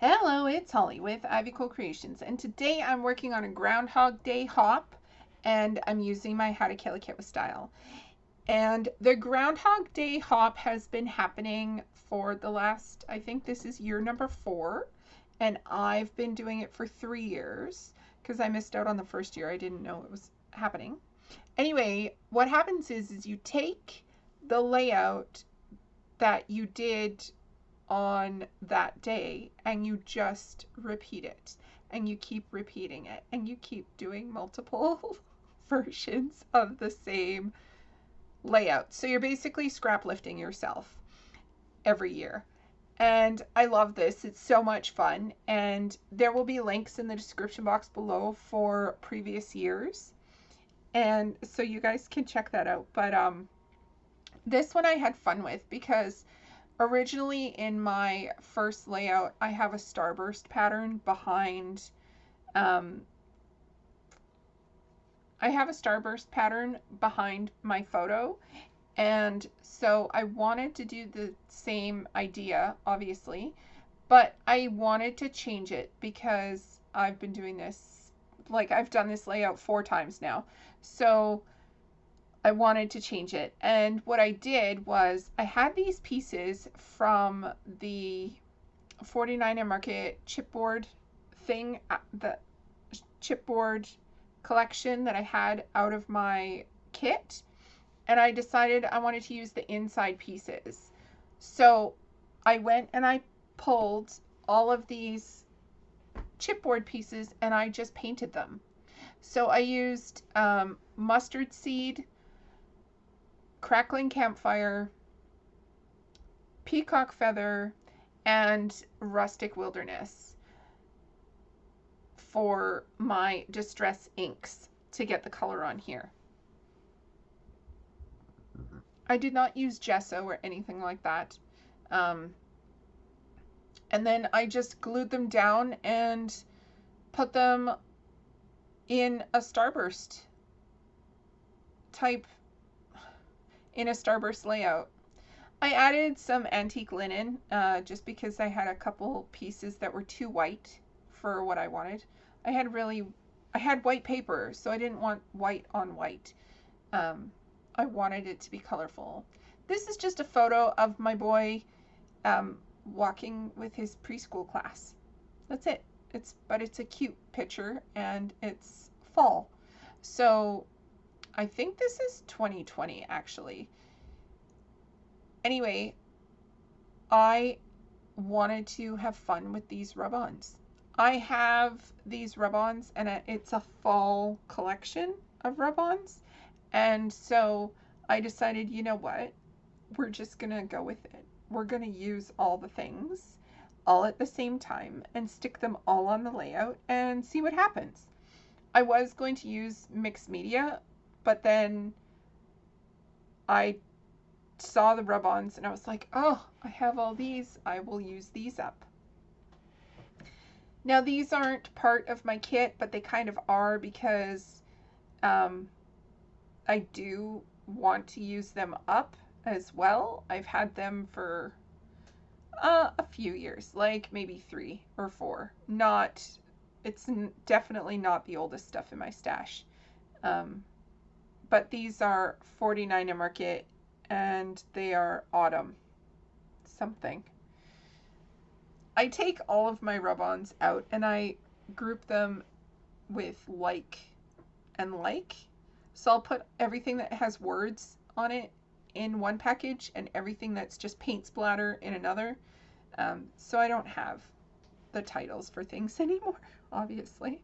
Hello, it's Holly with H2KAKWS, and today I'm working on a Groundhog Day hop, and I'm using my H2KAKWS style. And the Groundhog Day hop has been happening for the last, I think this is year number 4, and I've been doing it for 3 years because I missed out on the first year. I didn't know it was happening. Anyway, what happens is you take the layout that you did on that day and you just repeat it and you keep repeating it and you keep doing multiple versions of the same layout. So you're basically scrap lifting yourself every year. And I love this. It's so much fun. And there will be links in the description box below for previous years. And so you guys can check that out. But this one I had fun with because originally in my first layout, I have a starburst pattern behind, my photo. And so I wanted to do the same idea, obviously, but I wanted to change it because I've been doing this, like I've done this layout 4 times now. So I wanted to change it. And what I did was I had these pieces from the 49er Market chipboard thing, the chipboard collection that I had out of my kit. And I decided I wanted to use the inside pieces. So I went and I pulled all of these chipboard pieces and I just painted them. So I used mustard seed, crackling campfire, peacock feather, and rustic wilderness for my distress inks to get the color on here. I did not use gesso or anything like that. And then I just glued them down and put them in a starburst layout. I added some antique linen just because I had a couple pieces that were too white for what I wanted. I had white paper, so I didn't want white on white. I wanted it to be colorful. This is just a photo of my boy walking with his preschool class. That's it. But it's a cute picture and it's fall. So I think this is 2020 actually. Anyway, I wanted to have fun with these rub-ons. I have these rub-ons and it's a fall collection of rub-ons. And so I decided, you know what? We're just going to go with it. We're going to use all the things all at the same time and stick them all on the layout and see what happens. I was going to use mixed media, but then I saw the rub-ons and I was like, oh, I have all these. I will use these up. Now these aren't part of my kit, but they kind of are because I do want to use them up as well. I've had them for a few years, like maybe 3 or 4. It's definitely not the oldest stuff in my stash. But these are 49er Market and they are autumn something. I take all of my rub-ons out and I group them with like and like. So I'll put everything that has words on it in one package and everything that's just paint splatter in another. So I don't have the titles for things anymore, obviously.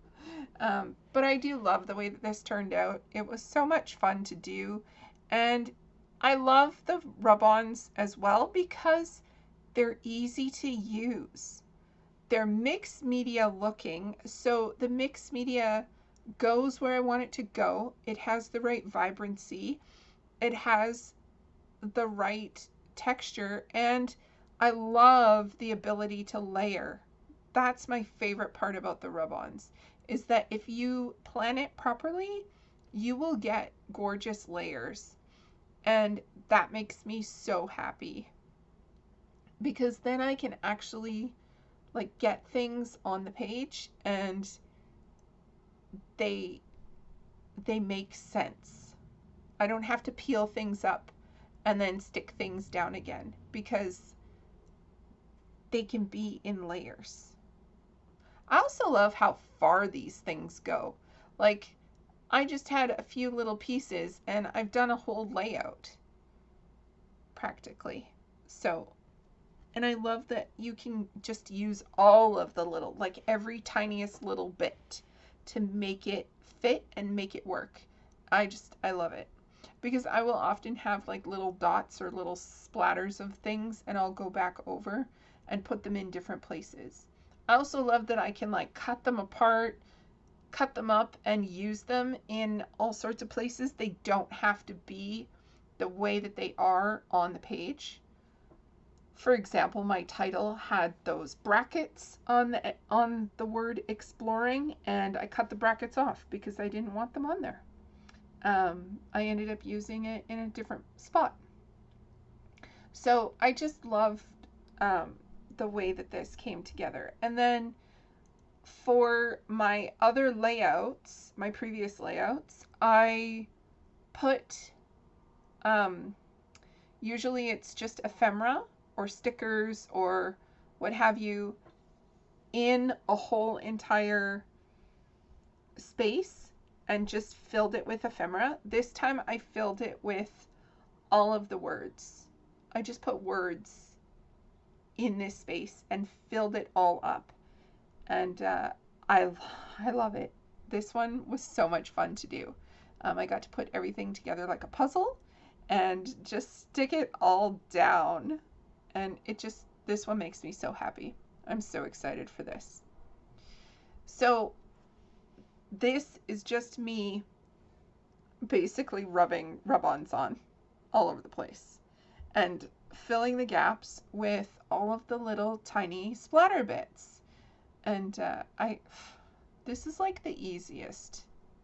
But I do love the way that this turned out. It was so much fun to do. And I love the rub-ons as well because they're easy to use. They're mixed media looking. So the mixed media goes where I want it to go. It has the right vibrancy. It has the right texture. And I love the ability to layer. That's my favorite part about the rub-ons, is that if you plan it properly, you will get gorgeous layers. And that makes me so happy because then I can actually like get things on the page and they make sense. I don't have to peel things up and then stick things down again because they can be in layers. I also love how far these things go. Like, I just had a few little pieces and I've done a whole layout practically. So, and I love that you can just use all of the little, like every tiniest little bit to make it fit and make it work. I love it. Because I will often have like little dots or little splatters of things and I'll go back over and put them in different places. I also love that I can like cut them apart, cut them up, and use them in all sorts of places. They don't have to be the way that they are on the page. For example, my title had those brackets on the word exploring, and I cut the brackets off because I didn't want them on there. I ended up using it in a different spot. So I just loved the way that this came together. And then for my other layouts, my previous layouts, I put, usually it's just ephemera or stickers or what have you in a whole entire space and just filled it with ephemera. This time I filled it with all of the words. I just put words in this space and filled it all up. And I love it. This one was so much fun to do. I got to put everything together like a puzzle and just stick it all down. And this one makes me so happy. I'm so excited for this. So this is just me basically rubbing rub-ons on all over the place and filling the gaps with all of the little tiny splatter bits. And this is like the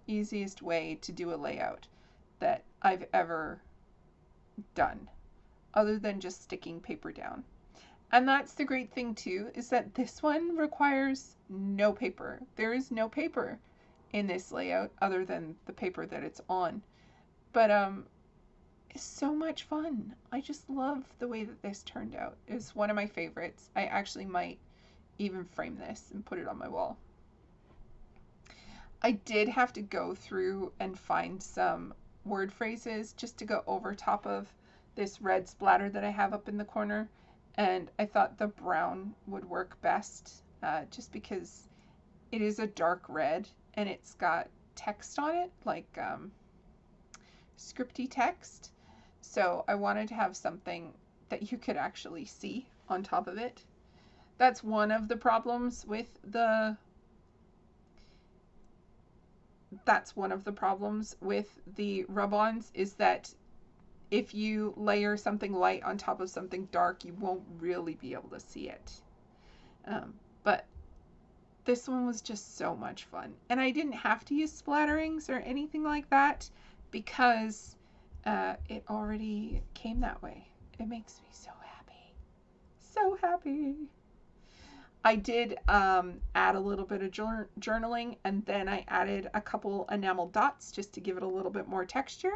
easiest way to do a layout that I've ever done, other than just sticking paper down. And that's the great thing too, is that this one requires no paper. There is no paper in this layout other than the paper that it's on. But it's so much fun. I just love the way that this turned out. It's one of my favorites. I actually might even frame this and put it on my wall. I did have to go through and find some word phrases just to go over top of this red splatter that I have up in the corner, and I thought the brown would work best, just because it is a dark red and it's got text on it, like scripty text. So I wanted to have something that you could actually see on top of it. That's one of the problems with the rub-ons, is that if you layer something light on top of something dark, you won't really be able to see it. But this one was just so much fun. And I didn't have to use splatterings or anything like that because it already came that way. It makes me so happy. So happy. I did add a little bit of journaling, and then I added a couple enamel dots just to give it a little bit more texture.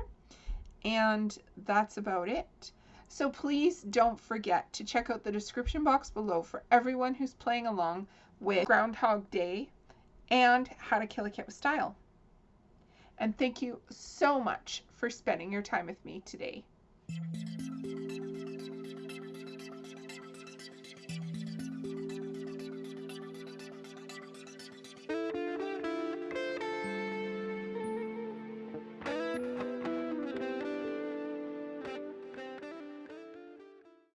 And that's about it. So please don't forget to check out the description box below for everyone who's playing along with Groundhog Day and How to Kill a Cat with Style. And thank you so much for spending your time with me today.